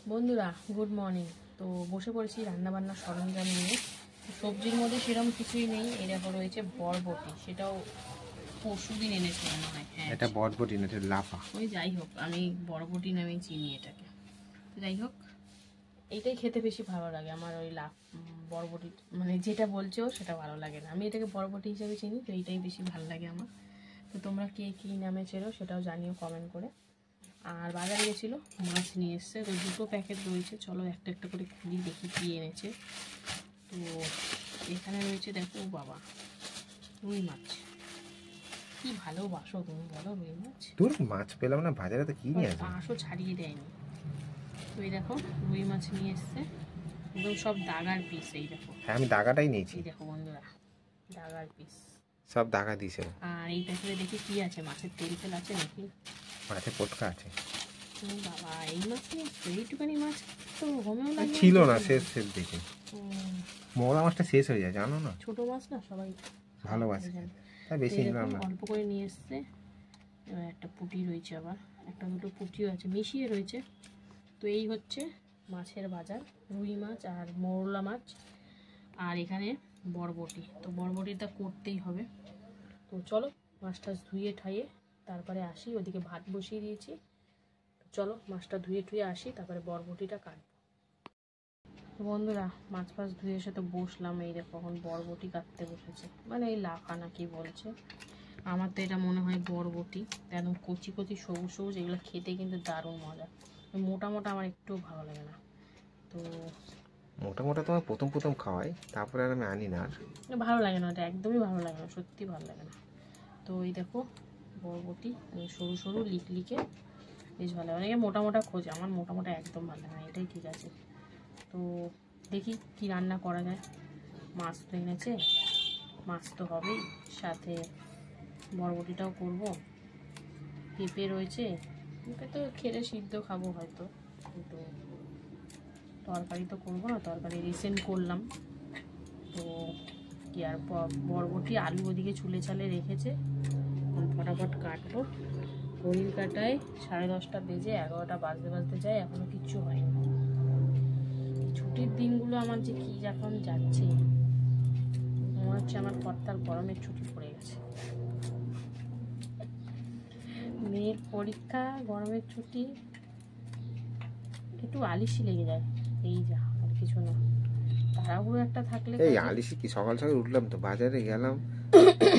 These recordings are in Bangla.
বন্ধুরা গুড মর্নিং। তো বসে পড়েছি রান্নাবান্নার সরঞ্জাম নিয়ে। সবজির মধ্যে সেরকম কিছুই নেই। এই দেখো রয়েছে বরবটি, সেটাও পরশুদিন এনেছে মনে হয়। হ্যাঁ, এটা বরবটি না, এটা লাফা। ওই যাই হোক, আমি বরবটি নামেই চিনি এটাকে। তো যাই হোক, এইটাই খেতে বেশি ভালো লাগে আমার। ওই বরবটি মানে যেটা বলছো সেটা ভালো লাগে না, আমি এটাকে বরবটি হিসেবে চিনি, তো এইটাই বেশি ভালো লাগে আমার। তো তোমরা কে কী নামে চেনো সেটাও জানিও কমেন্ট করে। আর বাজারে গেছিলো, মাছ নিয়ে এসছে। তো দুটো প্যাকেট রয়েছে, চলো একটা একটা করে খুলি দেখি কী এনেছে। তো এখানে রয়েছে, দেখো বাবা, রুই মাছ। কি ভালোবাসো তুমি বলো রুই মাছ। তোর মাছ পেলাম না বাজারে, তো কি নিয়ে আসবে? আঁশও ছাড়িয়ে দেয়নি। তো এই দেখো রুই মাছ নিয়ে এসছে, একদম সব দাগার পিস। এই দেখো, হ্যাঁ আমি দাগাটাই নিয়েছি। এই দেখো বন্ধুরা, দাগার পিস সব দাগা দিয়েছে। আর এই প্যাকেটে দেখি কি আছে, মাছের তেল ফেল আছে নাকি? মাছের পটকা আছে। বাবা, এই মাছ নিয়ে এইটুখানি মাছ তো হোমেও লাগে ছিল না, শেষ দেখি। মোগলা মাছটা শেষ হয়ে যায় জানো না, ছোট মাছ না সবাই ভালোবাসে, তাই বেশি নিলাম না। অল্প করে নিয়ে এসছে। একটা পুঁটি রয়েছে, আবার একটা দুটো পুঁটিও আছে, মিশিয়ে রয়েছে। তো এই হচ্ছে মাছের বাজার, রুই মাছ আর মোরলা মাছ। আর এখানে বরবটি, তো বরবটিটা করতেই হবে। তো চলো মাছটা ধুয়ে ঠাইয়ে তারপরে আসি। ওদিকে ভাত বসিয়ে দিয়েছি, চলো মাছটা ধুয়ে টুয়ে আসি, তারপরে বরবটিটা কাটবো। বন্ধুরা মাছ ফাছ ধুয়ে এসে তো বসলাম, এই দেখো এখন বরবটি কাটতে বসেছে, মানে এই লাফা না কি বলছে। আমার তো এটা মনে হয় বরবটি, একদম কচি কচি সবুজ সবুজ, এগুলো খেতে কিন্তু দারুণ মজা। মোটা মোটা আমার একটু ভালো লাগে না। তো মোটা মোটা তোমার প্রথম প্রথম খাওয়াই, তারপরে আর আমি আনি না। আর ভালো লাগে না, এটা একদমই ভালো লাগে না, সত্যি ভালো লাগে না। তো এই দেখো বরবটি সরু সরু লিকে বেশ ভালো লাগে। অনেকে মোটা মোটা খোঁজে, আমার মোটা মোটা একদম ভালো লাগে না, এটাই ঠিক আছে। তো দেখি কি রান্না করা যায়। মাছ তো এনেছে, মাছ তো হবেই, সাথে বরবটিটাও করব। পেঁপে রয়েছে, পেঁপে তো খেলে সিদ্ধ খাবো হয়তো, কিন্তু তরকারি তো করবো না। তরকারি রিসেন্ট করলাম, তো কি আর বরবটি আলু ওদিকে ছুলে ছালে রেখেছে, ফটাফট কাটবো। ঘড়ির কাটায় 10:30 বেজে 11টা বাজতে বাজতে যায়, এখনো কিচ্ছু হয়নি। ছুটির দিনগুলো আমার যে কি যখন যাচ্ছে, মনে হচ্ছে আমার কর্তার গরমের ছুটি পড়ে গেছে। মেয়ের পরীক্ষা, গরমের ছুটি, একটু আলিশি লেগে যায়, এই যা, আর কিছু না। তাড়াহুড়ো একটা থাকলে এই আলিশি কি, সকাল সকাল উঠলাম তো বাজারে গেলাম,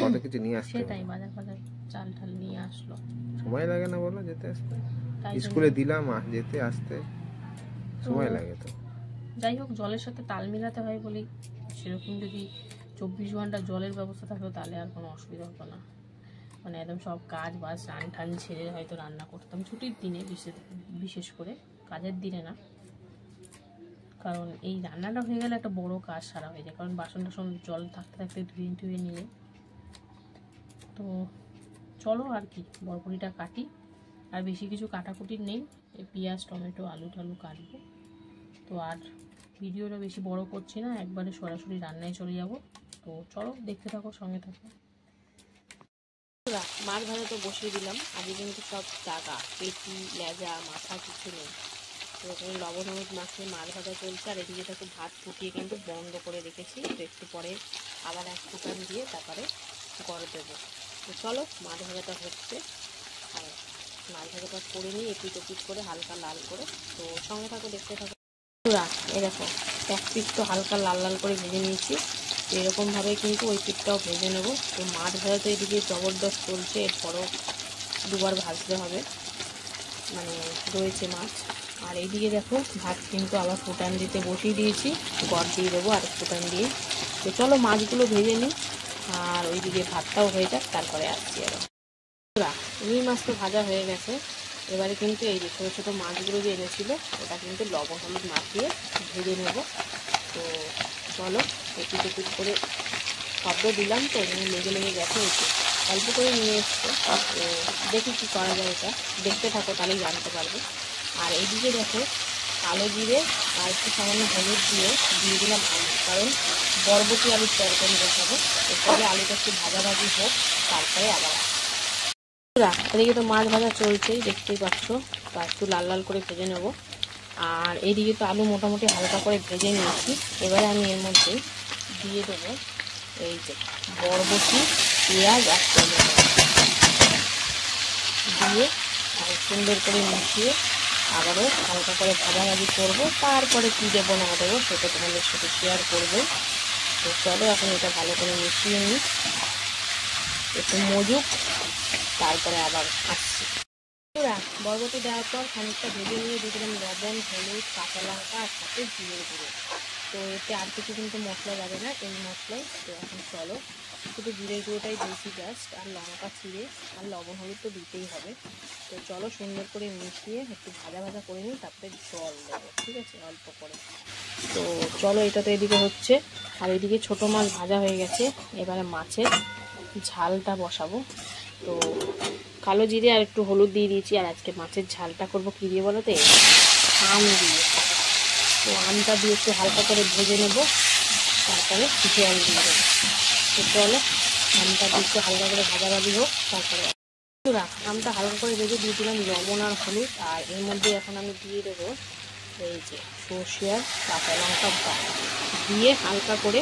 কত কিছু নিয়ে আসতে। সেটাই, বাজার বাজার চাল ঠাল নিয়ে আসলো, সময় লাগে না বলো যেতে আসতে? স্কুলে দিলাম, যেতে আসতে সময় লাগে। তো যাই হোক, জলের সাথে তাল মিলাতে হয় বলেই, সেরকম যদি 24 ঘন্টা জলের ব্যবস্থা থাকতো তাহলে আর কোনো অসুবিধা হতো না। মানে একদম সব কাজ বাজ রান টান ছেড়ে হয়তো রান্না করতাম ছুটির দিনে, বিশেষ করে কাজের দিনে না। কারণ এই রান্নাটা হয়ে গেলে একটা বড় কাজ সারা হয়ে যায়, কারণ বাসন টাসন জল থাকতে থাকতে ধুয়ে টুয়ে নিলে। তো চলো আর কি, বরবটিটা কাটি। আর বেশি কিছু কাটাকুটির নেই, এই পেঁয়াজ টমেটো আলু টালু কাটবো। তো আর ভিডিওটা বেশি বড় করছি না, একবারে সরাসরি রান্নায় চলে যাব। তো চলো দেখতে থাকো, সঙ্গে থাকো। মাছ ভাজা তো বসিয়ে দিলাম, আগে কিন্তু সব টাকা, পেটি লেজা মাথা কিছু নেই। তো এখানে লবণ হলুদ মাখিয়ে মাছ ভাজা চলছে, আর এদিকে একটু ভাত ফুটিয়ে কিন্তু বন্ধ করে রেখেছি। তো একটু পরে আবার এক ফুটান দিয়ে তারপরে গড় দেবো। তো চলো মাছ ভাজাটা হচ্ছে, আর মাছ ভাজাটা করে নিই এপিট ওপিট করে হালকা লাল করে। তো সঙ্গে থাকো, দেখতে থাকো। এই দেখো এক পিঠ তো হালকা লাল লাল করে ভেজে নিয়েছি, তো এরকমভাবে কিন্তু ওই পিঠটাও ভেজে নেব। তো মাছ ভাজা তো এদিকে জবরদস্ত চলছে, এরপরও দুবার ভাজতে হবে, মানে রয়েছে মাছ। আর এইদিকে দেখো ভাত কিন্তু আবার ফুটান দিতে বসিয়ে দিয়েছি, গড় দিয়ে দেবো আর ফুটান দিয়ে। তো চলো মাছগুলো ভেজে নিই, আর ওইদিকে ভাতটাও হয়ে যাক, তারপরে আসছি আবার। রুই মাছ তো ভাজা হয়ে গেছে, এবারে কিন্তু এই যে ছোটো ছোটো মাছগুলো যে এনেছিল ওটা কিন্তু লবণ হলুদ মাখিয়ে ভেজে নেব। তো চলো এপিট এপিট করে শব্দ দিলাম, তো এখানে লেগে লেগে গেছে, একটু অল্প করে নিয়ে এসছে। তো দেখি কী করা যায়, এটা দেখতে থাকো তাহলেই জানতে পারবে। আর এইদিকে দেখো কালো জিরে আর একটু সামান্য হলুদ দিয়ে দিলাম আলু, কারণ বরবটি আলুর তরকারি বসাবো। এরপরে আলুটা একটু ভাজাভাজি হোক, তারপরে আবার এদিকে তো মাছ ভাজা চলছেই, দেখতেই পাচ্ছ। তো একটু লাল লাল করে ভেজে নেব। আর এইদিকে তো আলু মোটামুটি হালকা করে ভেজে নিয়েছি। এবারে আমি এর মধ্যে দিয়ে দেবো এই যে বরবটি, পেঁয়াজ আর টমেটো দিয়ে আর সুন্দর করে মিশিয়ে আবারও হালকা করে ভাজাভাজি করবো। তারপরে কী দেবো না দেবো সেটা তোমাদের সাথে শেয়ার করবো। তো চলো এখন এটা ভালো করে মিশিয়ে নিই, একটু মজুক, তারপরে আবার আসছি। বরবটি দেওয়ার পর খানিকটা ভেজে নিয়ে দিয়ে দিলাম লবণ, হলুদ, কাঁচা লঙ্কা আর সাথে জিরে গুঁড়ো। তো এতে আর কিছু কিন্তু মশলা যাবে না এই মশলায়। তো এখন চলো শুধু জিরে গুঁড়োটাই দিয়েছি জাস্ট, আর লঙ্কা ছিঁড়ে আর লবণ হলুদ তো দিতেই হবে। তো চলো সুন্দর করে মিশিয়ে একটু ভাজা ভাজা করে নিই, তারপরে জল দেবো, ঠিক আছে, অল্প করে। তো চলো এটা তো এদিকে হচ্ছে, আর এদিকে ছোটো মাছ ভাজা হয়ে গেছে। এবারে মাছের ঝালটা বসাবো। তো কালো জিরে আর একটু হলুদ দিয়ে দিয়েছি। আর আজকে মাছের ঝালটা করবো কী দিয়ে বলো তো, আম দিয়ে। তো আমটা দিয়ে একটু হালকা করে ভেজে নেব, তারপরে জল দিয়ে দেবো। তো চলো আমটা দিয়ে একটু হালকা করে ভাজাভাজি হোক, তারপরে আমটা হালকা করে ভেজে দিয়ে দিলাম লবণ আর হলুদ। আর এর মধ্যে এখন আমি দিয়ে দেবো এই যে সর্ষে আর কাঁচা লঙ্কা বাটা দিয়ে হালকা করে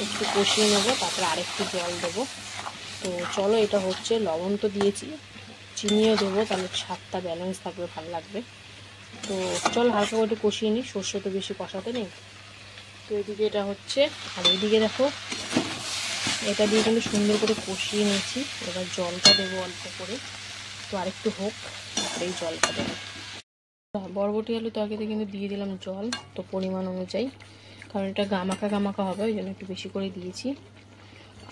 একটু কষিয়ে নেবো, তারপরে আরেকটু জল দেবো। তো চলো এটা হচ্ছে, লবণ তো দিয়েছি, চিনিও দেবো, তাহলে স্বাদটা ব্যালেন্স থাকবে, ভালো লাগবে। তো চলো হালকা করে একটু কষিয়ে নিই, সর্ষে তো বেশি কষাতে নেই। তো এদিকে এটা হচ্ছে, আর এইদিকে দেখো এটা দিয়ে কিন্তু সুন্দর করে কষিয়ে নিয়েছি। এবার জলটা দেবো অল্প করে, তো আরেকটু হোক, তারপরে এই জলটা দেবো। বরবটি আলু তরকারিতে কিন্তু দিয়ে দিলাম জল, তো পরিমাণ অনুযায়ী, কারণ এটা গামাখা গামাখা হবে, ওই জন্য একটু বেশি করে দিয়েছি।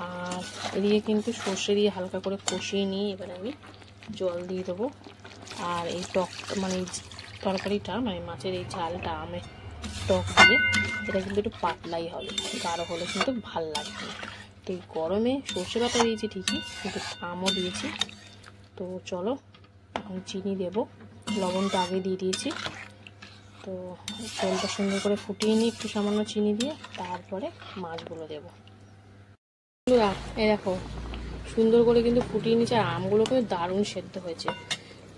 আর এদিকে কিন্তু সর্ষে দিয়ে হালকা করে কষিয়ে নিয়ে এবার আমি জল দিয়ে দেবো। আর এই টক মানে তরকারিটা মানে মাছের এই ঝালটা আমের টক দিয়ে এটা কিন্তু একটু পাতলাই হবে, গাঢ় হলে কিন্তু ভাল লাগবে। তো এই গরমে সর্ষে বাটা দিয়েছি ঠিকই, কিন্তু আমও দিয়েছি। তো চলো এখন চিনি দেবো, লবণটা আগে দিয়ে দিয়েছি। তো জলটা সুন্দর করে ফুটিয়ে নিই একটু সামান্য চিনি দিয়ে, তারপরে মাছগুলো দেবো। এই দেখো সুন্দর করে কিন্তু ফুটিয়ে নিচ্ছে, আর আমগুলো কিন্তু দারুণ সেদ্ধ হয়েছে।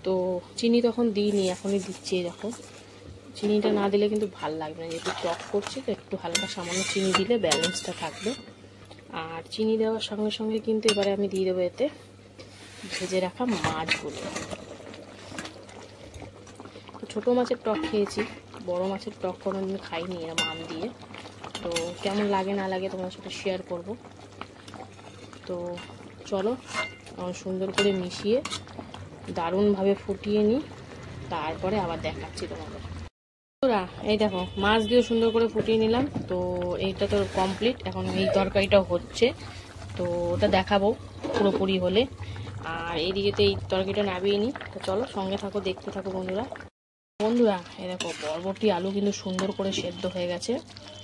তো চিনি তখন দিইনি, এখনই দিচ্ছি। দেখো চিনিটা না দিলে কিন্তু ভাল লাগবে না, যেহেতু টক করছে, তো একটু হালকা সামান্য চিনি দিলে ব্যালেন্সটা থাকবে। আর চিনি দেওয়ার সঙ্গে সঙ্গে কিন্তু এবারে আমি দিয়ে দেবো এতে ভেজে রাখা মাছগুলো। তো ছোটো মাছের টক খেয়েছি, বড় মাছের টক কোনোদিন খাইনি এরকম আম দিয়ে। তো কেমন লাগে না লাগে তোমার সাথে শেয়ার করব। তো চলো সুন্দর করে মিশিয়ে দারুণভাবে ফুটিয়ে নিই, তারপরে আবার দেখাচ্ছি তোমাদের। এই দেখো মাছ দিয়ে সুন্দর করে ফুটিয়ে নিলাম। তো এইটা তো কমপ্লিট, এখন এই তরকারিটাও হচ্ছে, তো ওটা দেখাবো পুরোপুরি হলে। আর এইদিকে তো এই তরকারিটা নামিয়ে নিই। তো চলো সঙ্গে থাকো, দেখতে থাকো বন্ধুরা। এই দেখো বরবটি আলু কিন্তু সুন্দর করে সেদ্ধ হয়ে গেছে।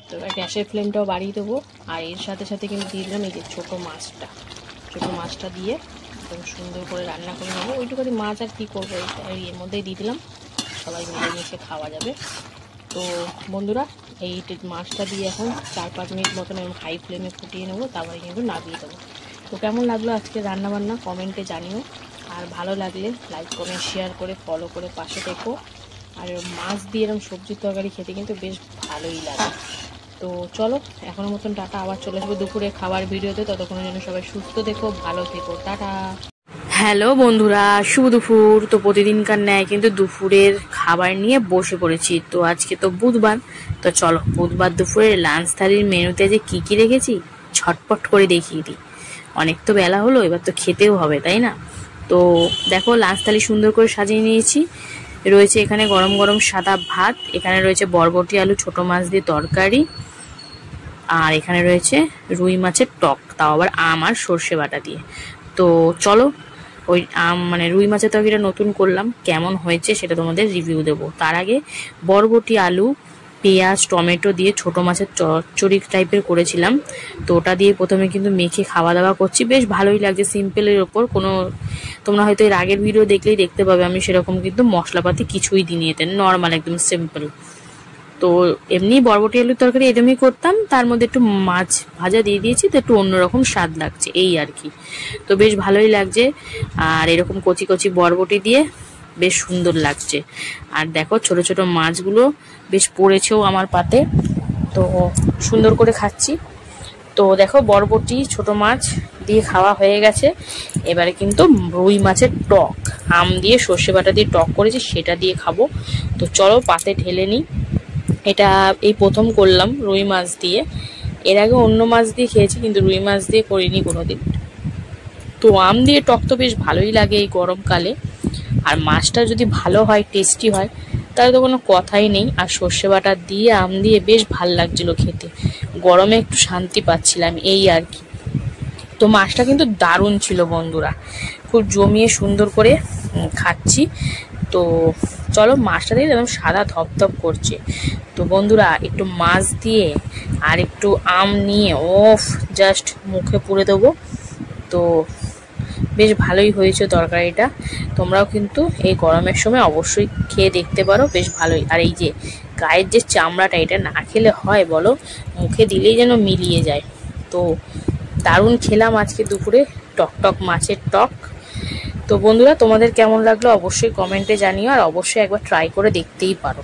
তো এবার গ্যাসের ফ্লেমটাও বাড়িয়ে দেবো। আর এর সাথে সাথে কিন্তু দিয়ে দিলাম এই যে ছোটো মাছটা দিয়ে একদম সুন্দর করে রান্না করে নেবো। ওইটুখানি মাছ আর কী করবো, এর মধ্যেই দিয়ে দিলাম, সবাই মিলে মিশে খাওয়া যাবে। তো বন্ধুরা এই মাছটা দিয়ে এখন 4-5 মিনিট মতন আমি হাই ফ্লেমে ফুটিয়ে নেবো, তারপরে কিন্তু নামিয়ে দেবো। তো কেমন লাগলো আজকে রান্নাবান্না কমেন্টে জানিও। আর ভালো লাগলে লাইক কমেন্ট শেয়ার করে ফলো করে পাশে থেকো। আর মাছ দিয়ে এরকম সবজির তরকারি খেতে কিন্তু বেশ ভালোই লাগে। তো চলো এখনের মতন টাটা, আবার চলে আসবো দুপুরে খাবার ভিডিওতে। ততক্ষণের জন্য সবাই সুস্থ থেকো, ভালো থেকো, টাটা। হ্যালো বন্ধুরা, শুভ দুপুর। তো প্রতিদিনকার ন্যায় কিন্তু দুপুরের খাবার নিয়ে বসে পড়েছি। তো আজকে তো বুধবার, তো চলো বুধবার দুপুরের লাঞ্চ থালির মেনুতে যে কি কি রেখেছি ঝটপট করে দেখিয়ে দিই। অনেক তো বেলা হলো, এবার তো খেতেও হবে, তাই না? তো দেখো লাঞ্চ থালি সুন্দর করে সাজিয়ে নিয়েছি। রয়েছে এখানে গরম গরম সাদা ভাত, এখানে রয়েছে বরবটি আলু ছোটো মাছ দিয়ে তরকারি, আর এখানে রয়েছে রুই মাছের টক, তাও আবার আম আর সর্ষে বাটা দিয়ে। তো চলো ওই মানে রুই মাছের তরকারিটা নতুন করলাম, কেমন হয়েছে সেটা তোমাদের রিভিউ দেবো। তার আগে বরবটি আলু পেঁয়াজ টমেটো দিয়ে ছোটো মাছের চচ্চড়ি টাইপের করেছিলাম। তো ওটা দিয়ে প্রথমে কিন্তু মেখে খাওয়া দাওয়া করছি, বেশ ভালোই লাগছে, সিম্পলের ওপর। কোনো তোমরা হয়তো এর আগের ভিডিও দেখলেই দেখতে পাবে আমি সেরকম কিন্তু মশলাপাতি কিছুই দিইনি, এতে নর্মাল একদম সিম্পল। তো এমনি বরবটি আলুর তরকারি এরকমই করতাম, তার মধ্যে একটু মাছ ভাজা দিয়ে দিয়েছি, তো একটু অন্যরকম স্বাদ লাগছে এই আর কি। তো বেশ ভালোই লাগছে। আর এরকম কচি কচি বরবটি দিয়ে বেশ সুন্দর লাগছে। আর দেখো ছোট ছোট মাছগুলো বেশ পড়েছেও আমার পাতে, তো সুন্দর করে খাচ্ছি। তো দেখো বরবটি ছোট মাছ দিয়ে খাওয়া হয়ে গেছে। এবারে কিন্তু রুই মাছের টক, আম দিয়ে সর্ষে বাটা দিয়ে টক করেছি, সেটা দিয়ে খাবো। তো চলো পাতে ঢেলে নিই। এটা এই প্রথম করলাম রুই মাছ দিয়ে, এর আগে অন্য মাছ দিয়ে খেয়েছি কিন্তু রুই মাছ দিয়ে করিনি কোনোদিন। তো আম দিয়ে টক তো বেশ ভালোই লাগে এই গরমকালে, আর মাছটা যদি ভালো হয়, টেস্টি হয়, তাহলে তো কোনো কথাই নেই। আর সর্ষে বাটা দিয়ে আম দিয়ে বেশ ভাল লাগছিল খেতে, গরমে একটু শান্তি পাচ্ছিলাম এই আর কি। তো মাছটা কিন্তু দারুণ ছিল বন্ধুরা, খুব জমিয়ে সুন্দর করে খাচ্ছি। তো চলো, মাছটা দিয়ে একদম সাদা ধপধপ করছে। তো বন্ধুরা একটু মাছ দিয়ে আর একটু আম নিয়ে ওফ জাস্ট মুখে পুরে দেবো। তো বেশ ভালোই হয়েছে তরকারিটা। তোমরাও কিন্তু এই গরমের সময় অবশ্যই খেয়ে দেখতে পারো, বেশ ভালোই। আর এই যে গায়ের যে চামড়াটা, এটা না খেলে হয় বলো, মুখে দিলেই যেন মিলিয়ে যায়। তো দারুণ খেলাম আজকে দুপুরে টক টক মাছের টক। তো বন্ধুরা তোমাদের কেমন লাগলো অবশ্যই কমেন্টে জানিও, আর অবশ্যই একবার ট্রাই করে দেখতেই পারো।